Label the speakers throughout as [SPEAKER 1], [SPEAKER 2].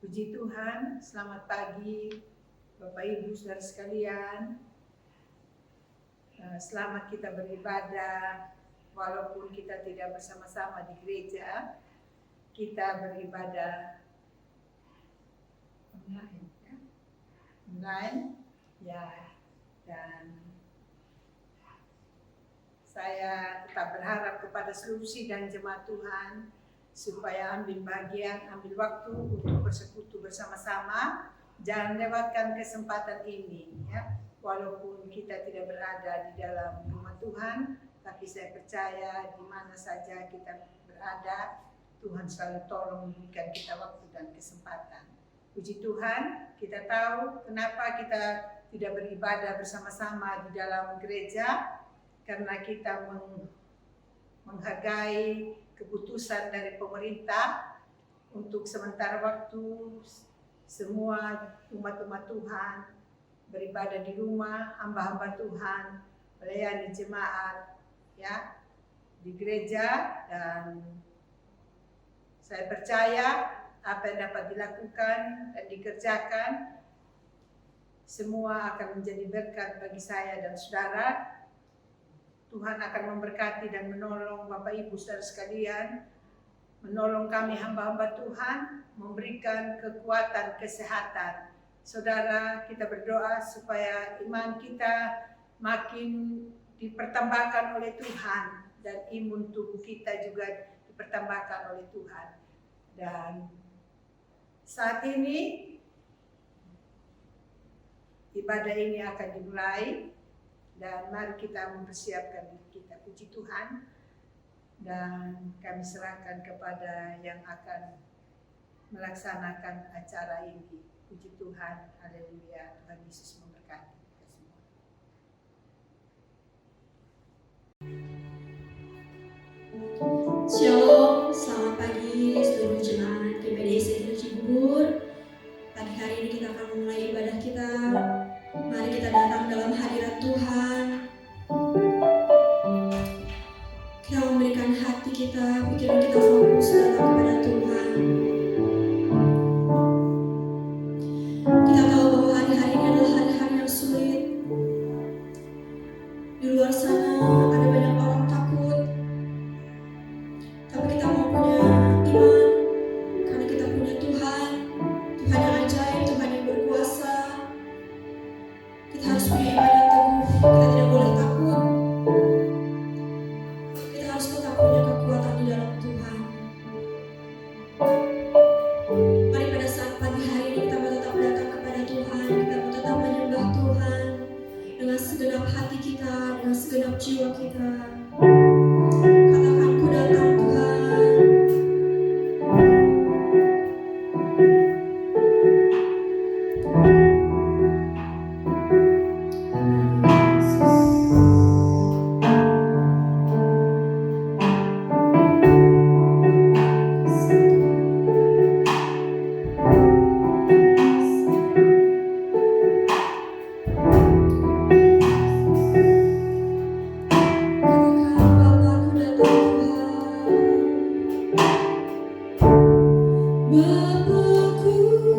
[SPEAKER 1] Puji Tuhan, selamat pagi Bapak Ibu Saudara sekalian. Selamat kita beribadah walaupun kita tidak bersama-sama di gereja. Kita beribadah online ya, dan saya tetap berharap kepada seluruh sidang jemaat Tuhan supaya ambil bagian, ambil waktu untuk bersekutu bersama-sama. Jangan lewatkan kesempatan ini ya. Walaupun kita tidak berada di dalam rumah Tuhan, tapi saya percaya di mana saja kita berada, Tuhan selalu tolong memberikan kita waktu dan kesempatan. Puji Tuhan, kita tahu kenapa kita tidak beribadah bersama-sama di dalam gereja, karena kita menghargai keputusan dari pemerintah untuk sementara waktu semua umat-umat Tuhan beribadah di rumah, hamba-hamba Tuhan melayani jemaat ya di gereja. Dan saya percaya apa yang dapat dilakukan dan dikerjakan semua akan menjadi berkat bagi saya dan saudara. Tuhan akan memberkati dan menolong Bapak Ibu Saudara sekalian, menolong kami hamba-hamba Tuhan, memberikan kekuatan, kesehatan. Saudara, kita berdoa supaya iman kita makin dipertambahkan oleh Tuhan dan imun tubuh kita juga dipertambahkan oleh Tuhan. Dan saat ini ibadah ini akan dimulai. Dan mari kita mempersiapkan diri kita. Puji Tuhan. Dan kami serahkan kepada yang akan melaksanakan acara ini. Puji Tuhan. Haleluya. Tuhan Yesus memberkati kita semua.
[SPEAKER 2] Shalom, selamat pagi seluruh jemaat GPDC Cibubur. Pagi hari ini kita akan memulai ibadah kita. Mari kita datang dalam hadirat Tuhan. Kita memberikan hati kita, pikiran kita fokus datang kepada Tuhan. Kita tahu bahwa hari-hari ini adalah hari-hari yang sulit. Di luar sana ada banyak orang takut. Tapi kita mau punya iman karena kita punya Tuhan. Tuhan yang ajaib, Tuhan yang berkuasa. Kita harus punya iman yang teguh. Kita tidak boleh takut. Kita harus tetap punya kekuatan di dalam Tuhan. Mari pada saat pagi hari ini kita mau tetap datang kepada Tuhan. Kita mau tetap menyembah Tuhan dengan segenap hati kita, dengan segenap jiwa kita. Katakan, ku datang Tuhan. Ada bagiku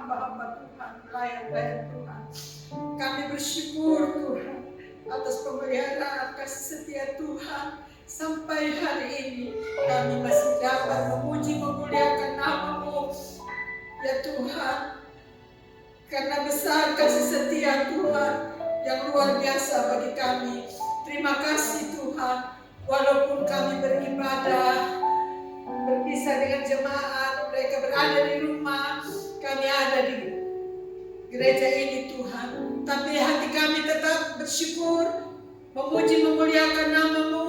[SPEAKER 1] hamba-hamba Tuhan, pelayan-pelayan Tuhan. Kami bersyukur Tuhan atas pemeliharaan kasih setia Tuhan. Sampai hari ini kami masih dapat memuji memuliakan nama-Mu ya Tuhan. Karena besar kasih setia Tuhan yang luar biasa bagi kami. Terima kasih Tuhan. Walaupun kami beribadah, berpisah dengan jemaat, mereka berada di rumah, kami ada di gereja ini Tuhan. Tapi hati kami tetap bersyukur, memuji memuliakan nama-Mu.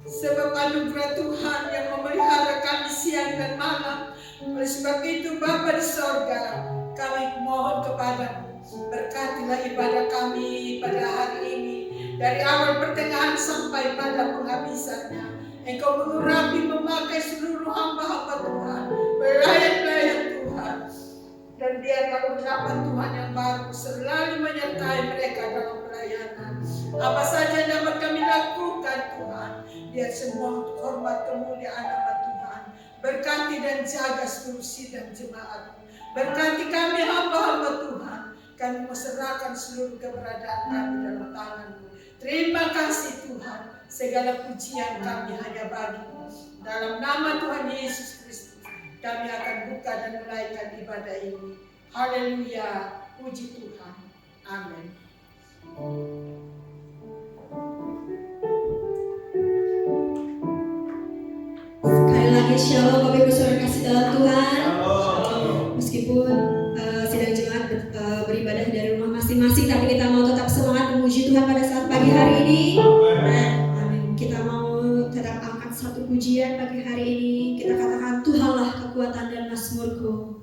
[SPEAKER 1] Sebab anugerah Tuhan yang memelihara kami siang dan malam. Oleh sebab itu Bapa di sorga, kami mohon kepadamu, berkatilah ibadah kami pada hari ini, dari awal pertengahan sampai pada penghabisannya. Engkau mengurapi memakai seluruh hamba-hamba Tuhan, pelayan-pelayan Tuhan. Dan biarlah urapan Tuhan yang baru selalu menyertai mereka dalam pelayanan. Apa saja yang dapat kami lakukan Tuhan, biar semua untuk hormat kemuliaan nama Tuhan. Berkati dan jaga seluruh sidang jemaat. Berkati kami hamba-hamba Tuhan. Kami serahkan seluruh keberadaan kami dalam tangan-Mu. Terima kasih Tuhan. Segala pujian kami hanya bagi-Mu. Dalam nama Tuhan Yesus Kristus, kami akan buka dan menaikkan ibadah ini. Haleluya. Puji Tuhan. Amin.
[SPEAKER 2] Sekali lagi shalom Bapak Ibu Saudara kasih dalam Tuhan. Meskipun sidang jemaat beribadah dari rumah masing-masing, tapi kita mau tetap semangat memuji Tuhan pada saat pagi hari ini. Amin. Kita mau tetap angkat satu pujian pagi hari ini. Kita katakan Tuhanlah kekuatan dan mazmurku.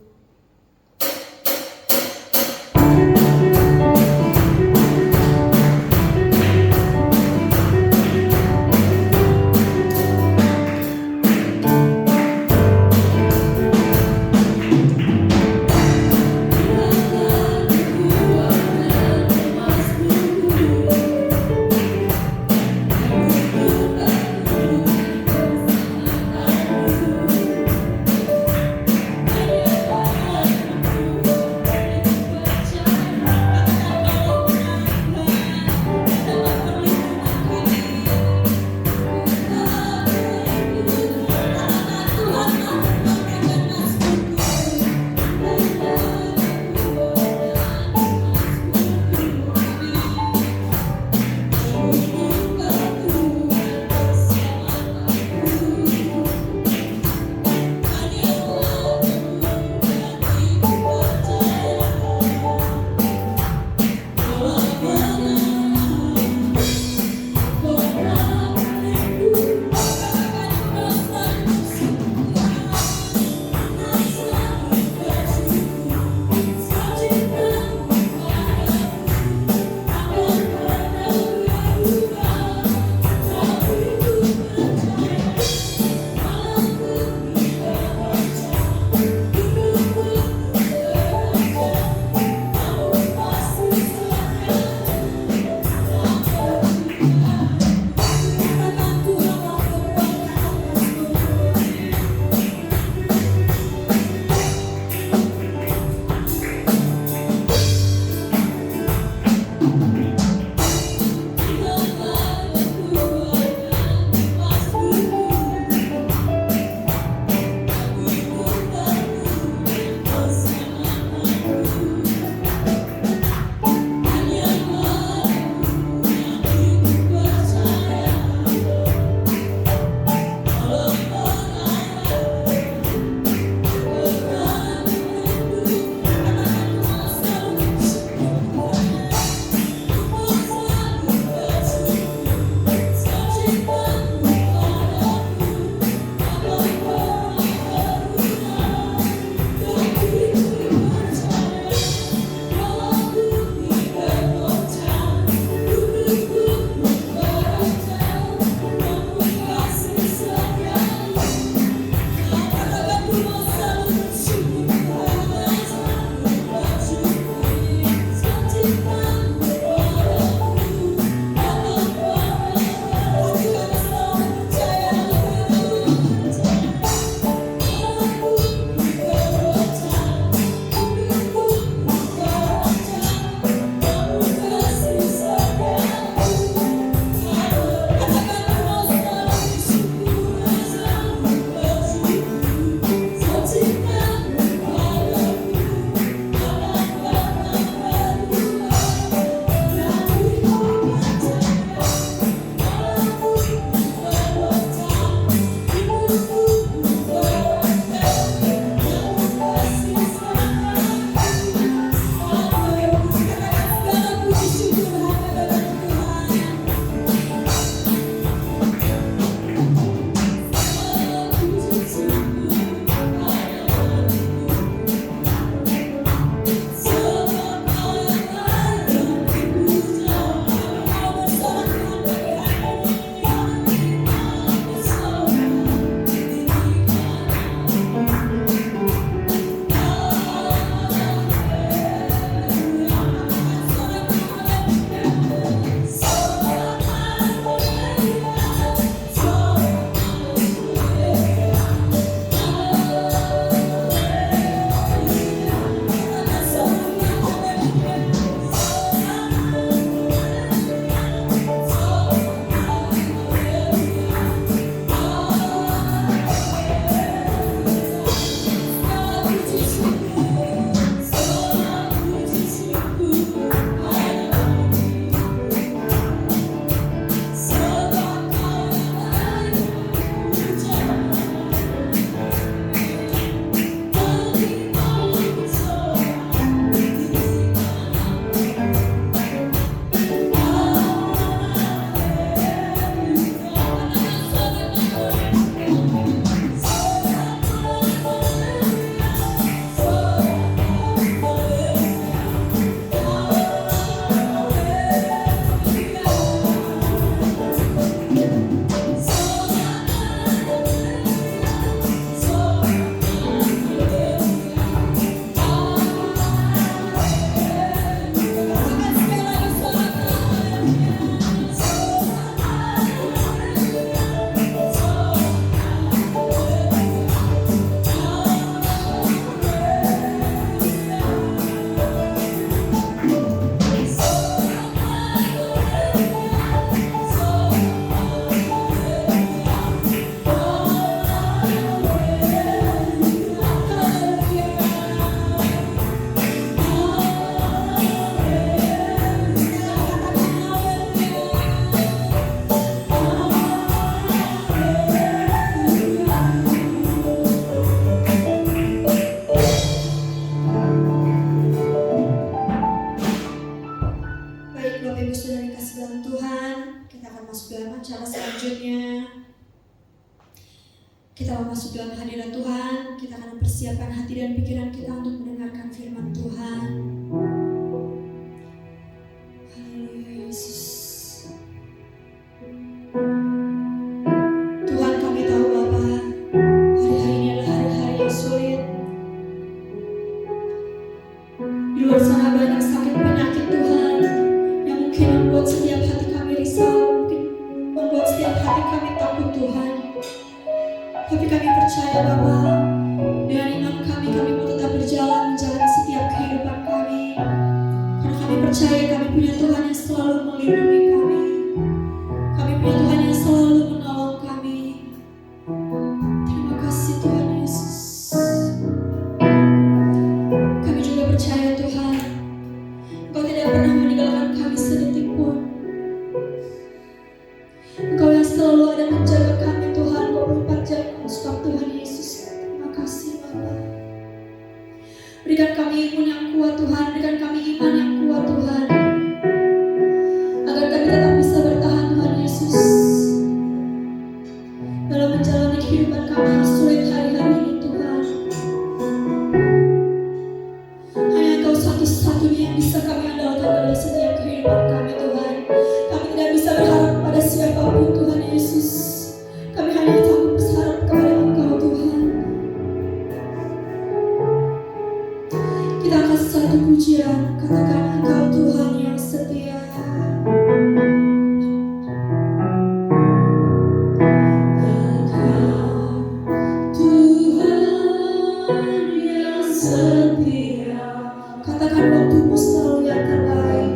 [SPEAKER 2] masuk dalam hadirat Tuhan, kita akan mempersiapkan hati dan pikiran kita untuk mendengarkan firman Tuhan. Haleluya Yesus. Tuhan, kami tahu Bapa, hari-hari ini adalah hari-hari yang sulit. Di luar sana banyak sakit penyakit Tuhan yang mungkin membuat setiap hati kami risau, mungkin membuat setiap hati kami takut Tuhan. Tapi kami percaya Bapa, dengan iman kami mau tetap berjalan menjalani setiap kehidupan kami. Karena kami percaya kami punya Tuhan yang selalu melindungi kami. Kami punya Tuhan yang selalu menolong kami. Terima kasih Tuhan Yesus. Kami juga percaya Tuhan, Engkau tidak pernah meninggalkan kami sedetik pun. Engkau yang selalu ada menjaga kami Tuhan 24 jam non-stop Tuhan Yesus. Terima kasih Bapa. Berikan kami iman yang kuat Tuhan, berikan kami iman yang kuat Tuhan, agar kami tetap bisa bertahan Tuhan Yesus dalam menjalani kehidupan kami yang sulit hari-hari ini Tuhan. Hanya Engkau satu-satunya yang bisa kami andalkan dalam setiap kehidupan kami Tuhan. Kami tidak bisa berharap pada siapapun Tuhan Yesus. Kami hanya takut berharap kepada Engkau Tuhan. Kita akan satu pujian, katakan Engkau Tuhan yang setia. Katakan waktumu selalu yang terbaik.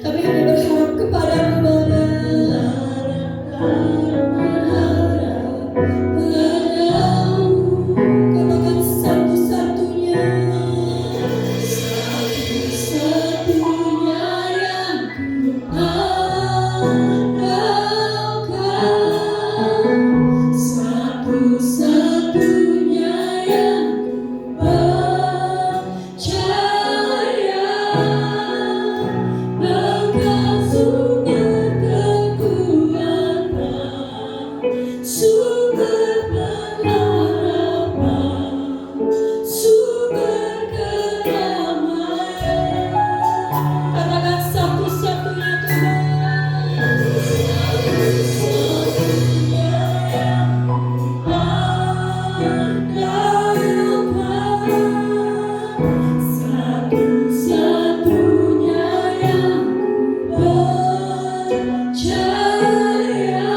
[SPEAKER 2] Kami hanya berharap kepadamu Bapa. Katakan satu-satunya yang ku andalkan, satu-satunya yang ku percaya. Engkau sumber kekuatan, sumber pengharapan, sumber kedamaian. Katakan satu-satunya Tuhan, satu-satunya yang ku andalkan, satu-satunya yang ku percaya.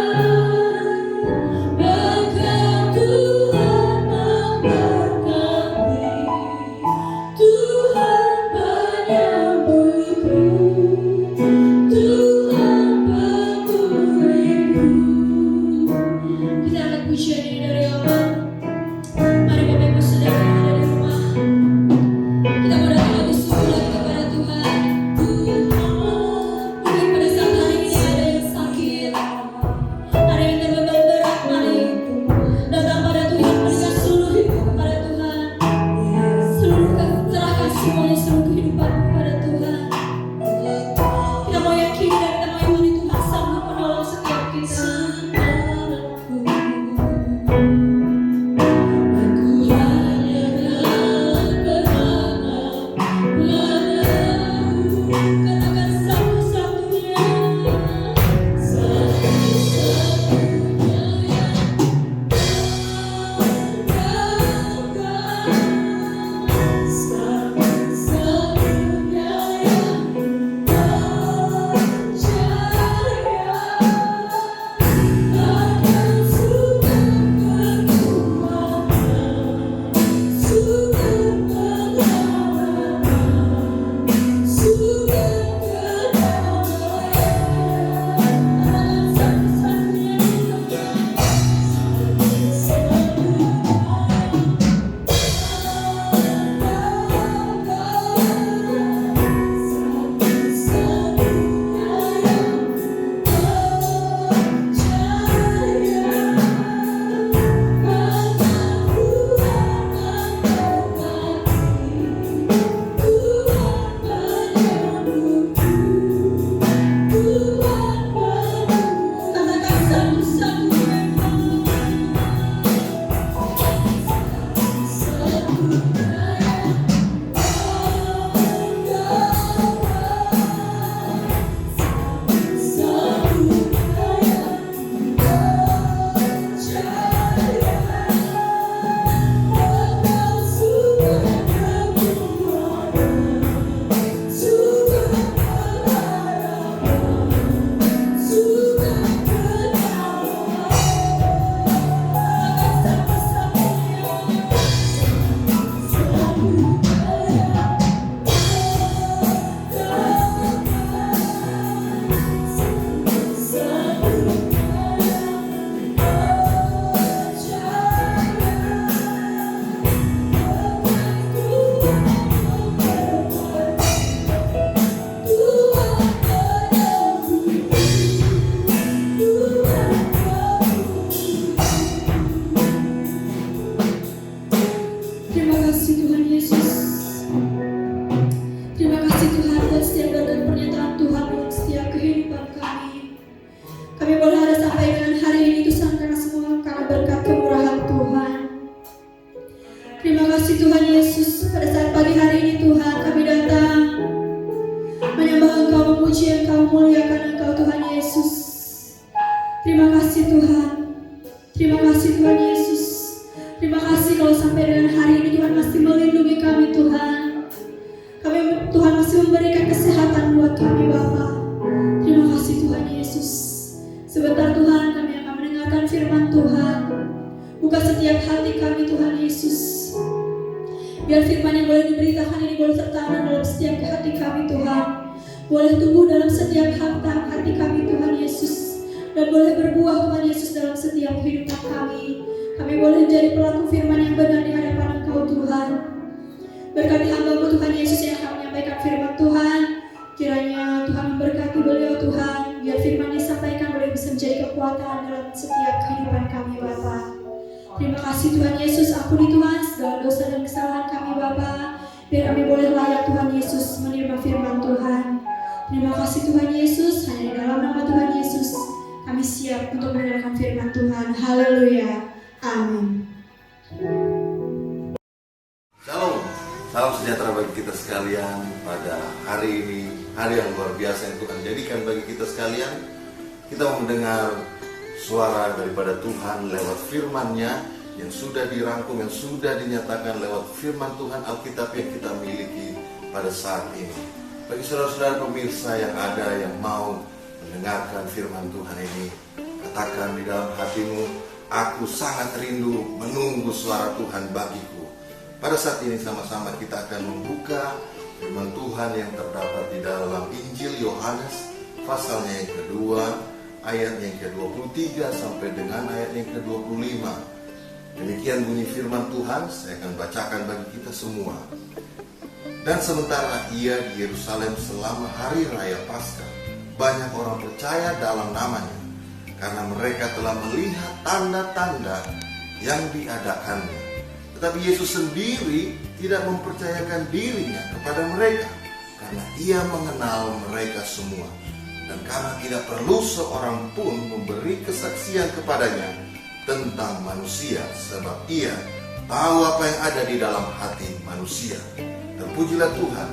[SPEAKER 2] Engkau Tuhan memberkati, Tuhan penyembuhku, Tuhan pemulihku. Kita akan pujian ini dari Allah. Mari Bapak Ibu Saudara yang ada di rumah, kami Bapa. Terima kasih Tuhan Yesus. Sebentar Tuhan kami akan mendengarkan firman Tuhan. Buka setiap hati kami Tuhan Yesus. Biar firman yang boleh diberitakan ini boleh tertanam dalam setiap hati kami Tuhan. Boleh tumbuh dalam setiap hati kami Tuhan Yesus. Dan boleh berbuah Tuhan Yesus dalam setiap kehidupan kami. Kami boleh menjadi pelaku firman yang benar di hadapan Engkau Tuhan. Berkati hamba-Mu Tuhan Yesus yang akan menyampaikan firman Tuhan. Kiranya Tuhan memberkati beliau Tuhan. Biar firman disampaikan boleh bisa menjadi kekuatan dalam setiap kehidupan kami Bapa. Terima kasih Tuhan Yesus. Ampuni Tuhan segala dosa dan kesalahan kami Bapa. Biar kami boleh layak Tuhan Yesus menerima firman Tuhan. Terima kasih Tuhan Yesus. Hanya di dalam nama Tuhan Yesus kami siap untuk mendengarkan firman Tuhan. Haleluya. Amin.
[SPEAKER 3] Shalom, salam sejahtera bagi kita sekalian pada hari ini, hari yang luar biasa yang Tuhan jadikan bagi kita sekalian. Kita mau mendengar suara daripada Tuhan lewat firman-Nya yang sudah dirangkum, yang sudah dinyatakan lewat firman Tuhan Alkitab yang kita miliki pada saat ini. Bagi saudara-saudara pemirsa yang ada yang mau mendengarkan firman Tuhan ini, katakan di dalam hatimu, aku sangat rindu menunggu suara Tuhan bagiku. Pada saat ini sama-sama kita akan membuka firman Tuhan yang terdapat di dalam Injil Yohanes pasalnya yang kedua, ayat yang ke-23 sampai dengan ayat yang ke-25. Demikian bunyi firman Tuhan, saya akan bacakan bagi kita semua. Dan sementara ia di Yerusalem selama hari raya Paskah, banyak orang percaya dalam namanya, karena mereka telah melihat tanda-tanda yang diadakannya. Tetapi Yesus sendiri tidak mempercayakan dirinya kepada mereka, karena ia mengenal mereka semua. Dan karena tidak perlu seorang pun memberi kesaksian kepadanya tentang manusia, sebab ia tahu apa yang ada di dalam hati manusia. Terpujilah Tuhan.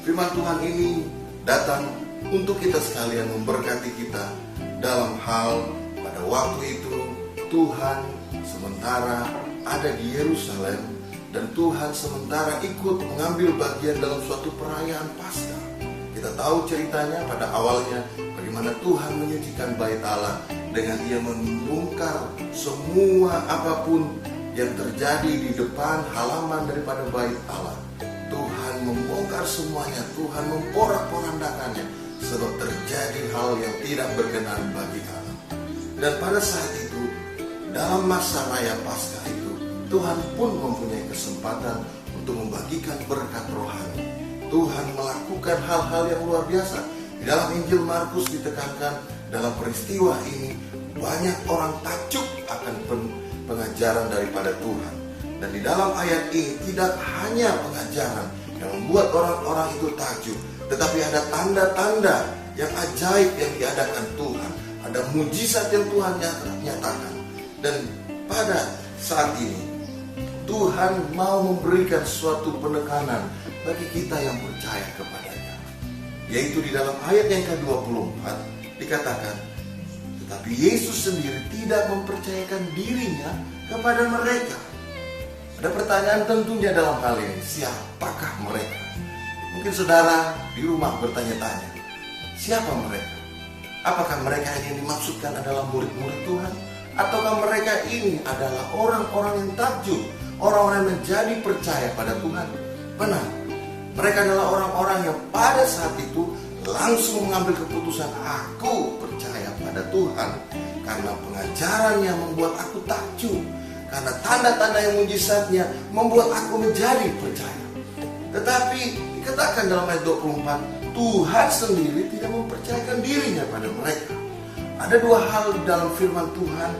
[SPEAKER 3] Firman Tuhan ini datang untuk kita sekalian, memberkati kita dalam hal pada waktu itu Tuhan sementara ada di Yerusalem dan Tuhan sementara ikut mengambil bagian dalam suatu perayaan Paskah. Kita tahu ceritanya pada awalnya bagaimana Tuhan menyucikan bait Allah dengan ia membongkar semua apapun yang terjadi di depan halaman daripada bait Allah. Tuhan membongkar semuanya, Tuhan memporak-porandakannya sebab terjadi hal yang tidak berkenan bagi Allah. Dan pada saat itu, dalam masa raya Paskah itu, Tuhan pun mempunyai kesempatan untuk membagikan berkat rohani. Tuhan melakukan hal-hal yang luar biasa. Di dalam Injil Markus ditekankan dalam peristiwa ini banyak orang takjub akan pengajaran daripada Tuhan. Dan di dalam ayat ini tidak hanya pengajaran yang membuat orang-orang itu takjub, tetapi ada tanda-tanda yang ajaib yang diadakan Tuhan. Ada mujizat yang Tuhan nyatakan. Dan pada saat ini Tuhan mau memberikan suatu penekanan bagi kita yang percaya kepadanya. Yaitu di dalam ayat yang ke-24 dikatakan, tetapi Yesus sendiri tidak mempercayakan dirinya kepada mereka. Ada pertanyaan tentunya dalam hal ini, siapakah mereka? Mungkin saudara di rumah bertanya-tanya, siapa mereka? Apakah mereka yang dimaksudkan adalah murid-murid Tuhan? Ataukah mereka ini adalah orang-orang yang takjub, orang-orang yang menjadi percaya pada Tuhan? Benar, mereka adalah orang-orang yang pada saat itu langsung mengambil keputusan, aku percaya pada Tuhan karena pengajarannya membuat aku takjub, karena tanda-tanda yang mujizatnya membuat aku menjadi percaya. Tetapi dikatakan dalam ayat 24, Tuhan sendiri tidak mempercayakan dirinya pada mereka. Ada dua hal dalam firman Tuhan.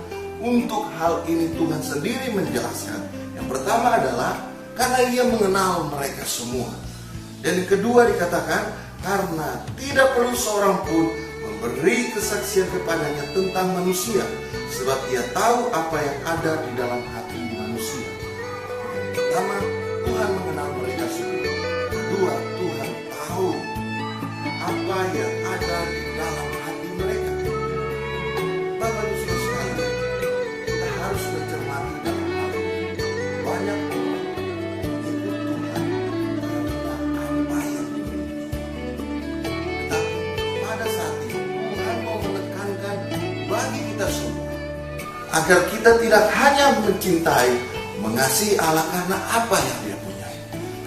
[SPEAKER 3] Untuk hal ini Tuhan sendiri menjelaskan. Yang pertama adalah karena ia mengenal mereka semua. Dan yang kedua dikatakan karena tidak perlu seorang pun memberi kesaksian kepadanya tentang manusia, sebab ia tahu apa yang ada di dalam hati manusia. Yang pertama, Tuhan mengenal mereka semua. Kedua, Tuhan tahu apa yang ada di dalam hati mereka. Bapak Ibu Saudara sekalian, kita harus mencermati dalam hal ini. Banyak orang ikut Tuhan karena apa yang dimiliki. agar kita tidak hanya mencintai, mengasihi Allah karena apa yang Dia punya,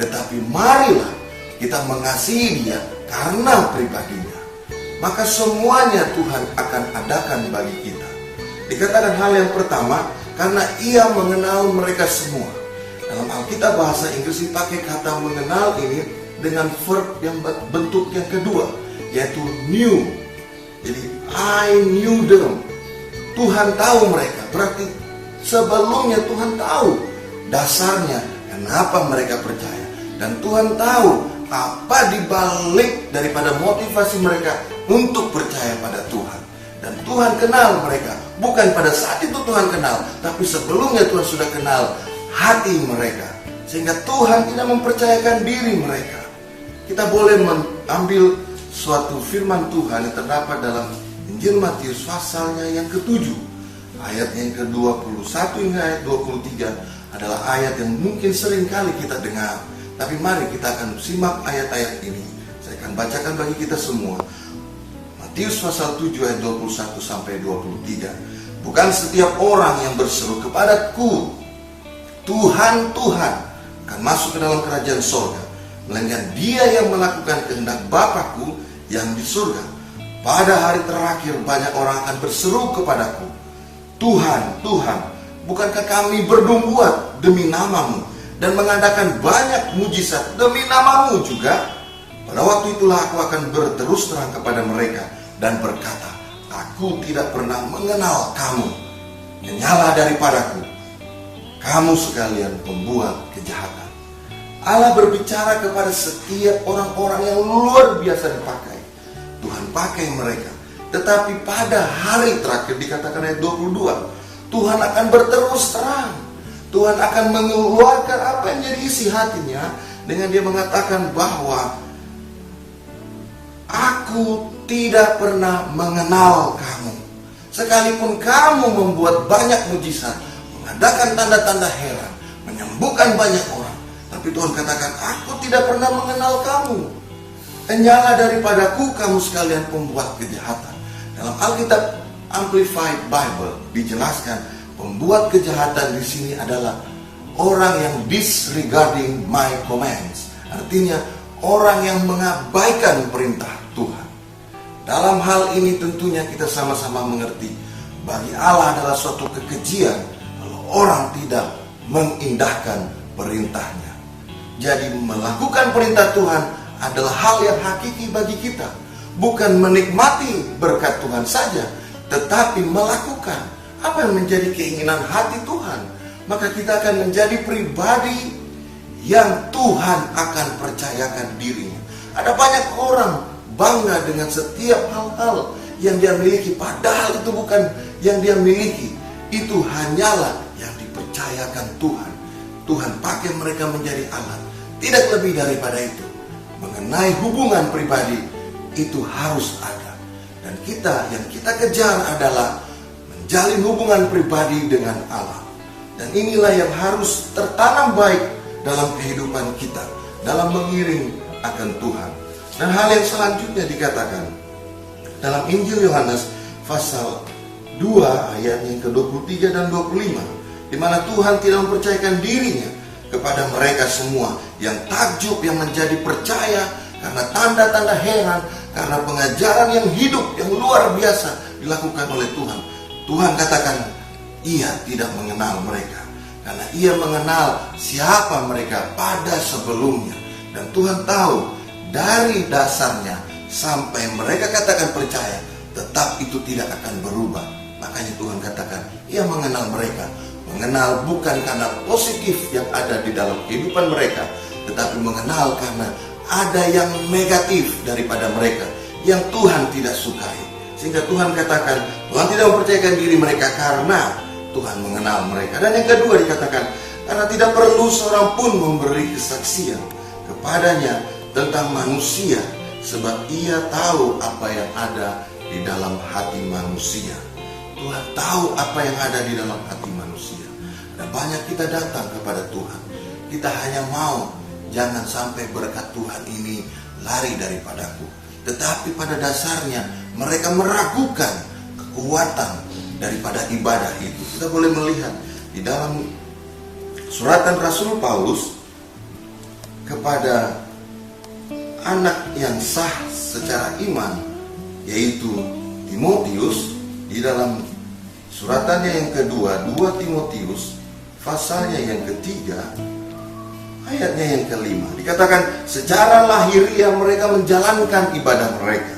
[SPEAKER 3] tetapi marilah kita mengasihi Dia karena pribadinya. Maka semuanya Tuhan akan adakan bagi kita. Dikatakan hal yang pertama, karena Ia mengenal mereka semua. Dalam Alkitab bahasa Inggris dipakai kata mengenal ini dengan verb yang bentuk yang kedua, yaitu knew. Jadi I knew them. Tuhan tahu mereka. Berarti sebelumnya Tuhan tahu dasarnya kenapa mereka percaya. Dan Tuhan tahu apa dibalik daripada motivasi mereka untuk percaya pada Tuhan. Dan Tuhan kenal mereka. Bukan pada saat itu Tuhan kenal, tapi sebelumnya Tuhan sudah kenal hati mereka. Sehingga Tuhan tidak mempercayakan diri mereka. Kita boleh mengambil suatu firman Tuhan yang terdapat dalam Injil Matius pasalnya yang ke-7. Ayat yang ke-21 hingga ayat 23 adalah ayat yang mungkin sering kali kita dengar. Tapi mari kita akan simak ayat-ayat ini. Saya akan bacakan bagi kita semua. Matius pasal 7 ayat 21 sampai 23. Bukan setiap orang yang berseru kepadaku, Tuhan, Tuhan, akan masuk ke dalam kerajaan surga, melainkan dia yang melakukan kehendak Bapa-Ku yang di surga. Pada hari terakhir banyak orang akan berseru kepadaku, Tuhan, Tuhan, bukankah kami bernubuat demi nama-Mu dan mengadakan banyak mujizat demi nama-Mu juga? Pada waktu itulah aku akan berterus terang kepada mereka dan berkata, aku tidak pernah mengenal kamu. Menyalah daripadaku, kamu sekalian pembuat kejahatan. Allah berbicara kepada setiap orang-orang yang luar biasa dipakai. Tuhan pakai mereka. Tetapi pada hari terakhir dikatakan ayat 22, Tuhan akan berterus terang. Tuhan akan mengeluarkan apa yang jadi isi hatinya dengan Dia mengatakan bahwa aku tidak pernah mengenal kamu. Sekalipun kamu membuat banyak mujizat, mengadakan tanda-tanda heran, menyembuhkan banyak orang, tapi Tuhan katakan, aku tidak pernah mengenal kamu. Nyala daripadaku kamu sekalian pembuat kejahatan. Dalam Alkitab Amplified Bible dijelaskan pembuat kejahatan di sini adalah orang yang disregarding my commands. Artinya orang yang mengabaikan perintah Tuhan. Dalam hal ini tentunya kita sama-sama mengerti, bagi Allah adalah suatu kekejian kalau orang tidak mengindahkan perintahnya. Jadi melakukan perintah Tuhan adalah hal yang hakiki bagi kita. Bukan menikmati berkat Tuhan saja, tetapi melakukan apa yang menjadi keinginan hati Tuhan. Maka kita akan menjadi pribadi yang Tuhan akan percayakan dirinya. Ada banyak orang bangga dengan setiap hal-hal yang dia miliki, padahal itu bukan yang dia miliki. Itu hanyalah yang dipercayakan Tuhan. Tuhan pakai mereka menjadi alat. Tidak lebih daripada itu. Mengenai hubungan pribadi, itu harus ada. Dan yang kita kejar adalah menjalin hubungan pribadi dengan Allah. Dan inilah yang harus tertanam baik dalam kehidupan kita, dalam mengiring akan Tuhan. Dan hal yang selanjutnya dikatakan dalam Injil Yohanes pasal 2 ayat yang ke-23 dan 25, di mana Tuhan tidak mempercayakan dirinya kepada mereka semua yang takjub, yang menjadi percaya karena tanda-tanda heran, karena pengajaran yang hidup yang luar biasa dilakukan oleh Tuhan. Tuhan katakan Ia tidak mengenal mereka karena Ia mengenal siapa mereka pada sebelumnya. Dan Tuhan tahu dari dasarnya sampai mereka katakan percaya, tetap itu tidak akan berubah. Makanya Tuhan katakan Ia mengenal mereka. Mengenal bukan karena positif yang ada di dalam kehidupan mereka, tetapi mengenal karena ada yang negatif daripada mereka yang Tuhan tidak sukai. Sehingga Tuhan katakan Tuhan tidak mempercayakan diri mereka karena Tuhan mengenal mereka. Dan yang kedua dikatakan karena tidak perlu seorang pun memberi kesaksian kepadanya tentang manusia, sebab Ia tahu apa yang ada di dalam hati manusia. Tuhan tahu apa yang ada di dalam hati manusia. Dan banyak kita datang kepada Tuhan, kita hanya mau jangan sampai berkat Tuhan ini lari daripadaku. Tetapi pada dasarnya mereka meragukan kekuatan daripada ibadah itu. Kita boleh melihat di dalam suratan Rasul Paulus kepada anak yang sah secara iman, yaitu Timotius, di dalam suratannya yang kedua, 2 Timotius, pasalnya yang ketiga, ayatnya yang kelima, dikatakan secara lahiriah mereka menjalankan ibadah mereka,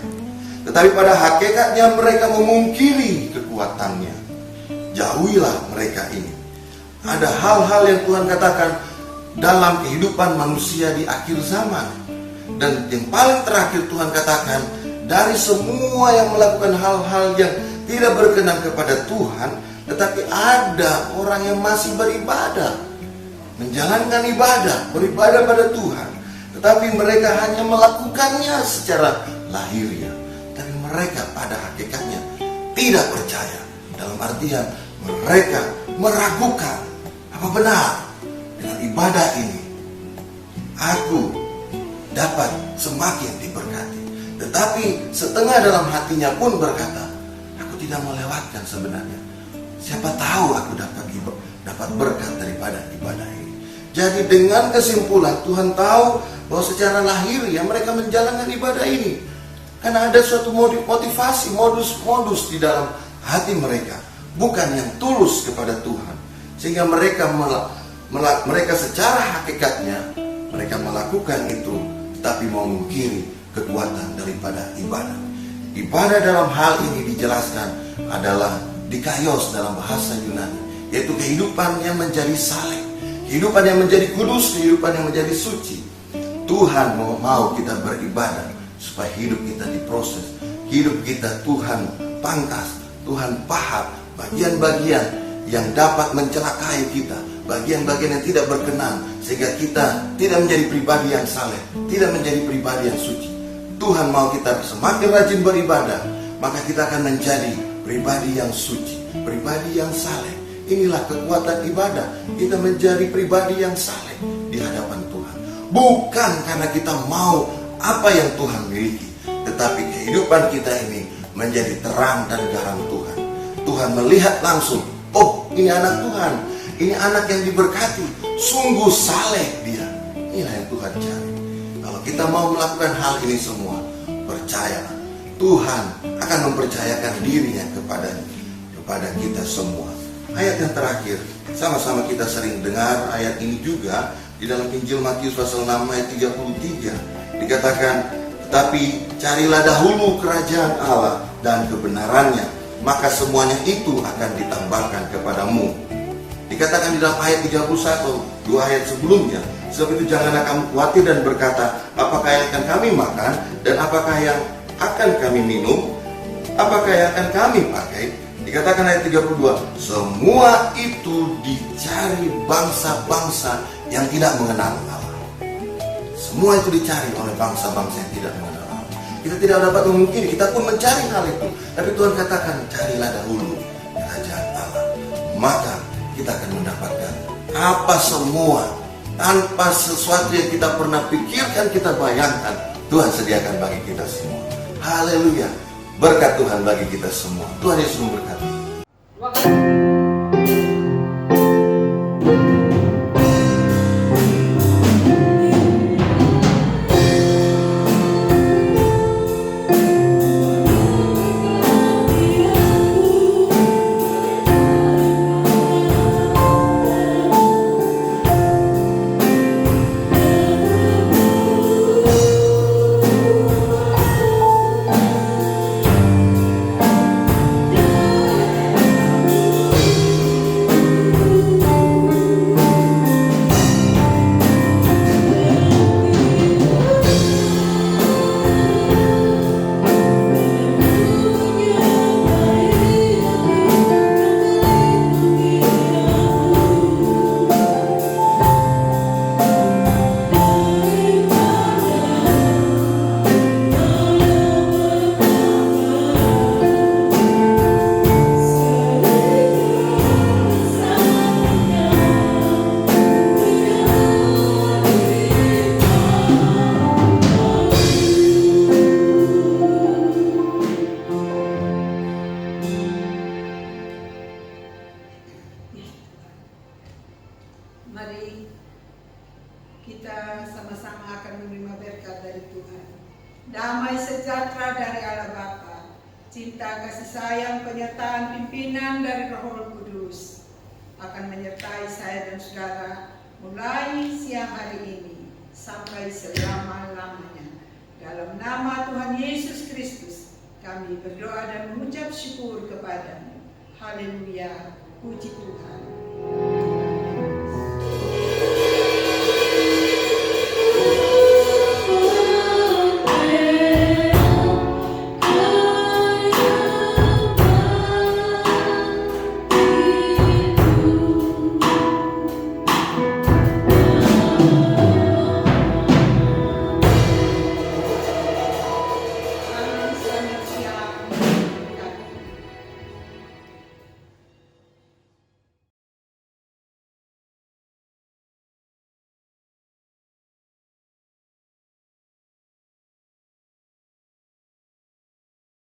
[SPEAKER 3] tetapi pada hakikatnya mereka memungkiri kekuatannya. Jauhilah mereka ini. Ada hal-hal yang Tuhan katakan dalam kehidupan manusia di akhir zaman. Dan yang paling terakhir Tuhan katakan, dari semua yang melakukan hal-hal yang tidak berkenan kepada Tuhan, tetapi ada orang yang masih beribadah, menjalankan ibadah, beribadah pada Tuhan, tetapi mereka hanya melakukannya secara lahiriah. Dan mereka pada hakikatnya tidak percaya. Dalam artian mereka meragukan, apa benar dengan ibadah ini aku dapat semakin diberkati. Tetapi setengah dalam hatinya pun berkata, aku tidak melewatkan sebenarnya. Siapa tahu aku dapat berkat daripada ibadah ini. Jadi dengan kesimpulan Tuhan tahu bahwa secara lahiriah mereka menjalankan ibadah ini karena ada suatu motivasi, modus di dalam hati mereka, bukan yang tulus kepada Tuhan, sehingga mereka secara hakikatnya mereka melakukan itu, tapi memungkiri kekuatan daripada ibadah. Ibadah dalam hal ini dijelaskan adalah dikaios dalam bahasa Yunani, yaitu kehidupan yang menjadi saleh, kehidupan yang menjadi kudus, kehidupan yang menjadi suci. Tuhan mau kita beribadah supaya hidup kita diproses, hidup kita Tuhan pangkas, Tuhan pahat bagian-bagian yang dapat mencelakai kita, bagian-bagian yang tidak berkenan, sehingga kita tidak menjadi pribadi yang saleh, tidak menjadi pribadi yang suci. Tuhan mau kita semakin rajin beribadah, maka kita akan menjadi pribadi yang suci, pribadi yang saleh. Inilah kekuatan ibadah, kita menjadi pribadi yang saleh di hadapan Tuhan. Bukan karena kita mau apa yang Tuhan miliki, tetapi kehidupan kita ini menjadi terang dan garam Tuhan. Tuhan melihat langsung, oh ini anak Tuhan, ini anak yang diberkati, sungguh saleh dia. Inilah yang Tuhan cari. Kalau kita mau melakukan hal ini semua, percayalah, Tuhan akan mempercayakan dirinya kepada kita semua. Ayat yang terakhir, sama-sama kita sering dengar ayat ini juga di dalam Injil Matius pasal 6 ayat 33. Dikatakan, tetapi carilah dahulu kerajaan Allah dan kebenarannya, maka semuanya itu akan ditambahkan kepadamu. Dikatakan di dalam ayat 31, 2 ayat sebelumnya, sebab itu janganlah kamu khawatir dan berkata, apakah yang akan kami makan dan apakah yang akan kami minum, apakah yang akan kami pakai. Dikatakan ayat 32, semua itu dicari bangsa-bangsa yang tidak mengenal Allah. Semua itu dicari oleh bangsa-bangsa yang tidak mengenal Allah. Kita tidak dapat memungkiri, kita pun mencari hal itu. Tapi Tuhan katakan, carilah dahulu kerajaan Allah, maka kita akan mendapatkan apa semua tanpa sesuatu yang kita pernah pikirkan, kita bayangkan, Tuhan sediakan bagi kita semua. Haleluya, berkat Tuhan bagi kita semua. Tuhan Yesus memberkati.
[SPEAKER 1] damai sejahtera dari Allah Bapa, cinta kasih sayang penyertaan pimpinan dari Roh Kudus akan menyertai saya dan saudara mulai siang hari ini sampai selama-lamanya. Dalam nama Tuhan Yesus Kristus kami berdoa dan mengucap syukur kepada-Mu. Haleluya, puji Tuhan.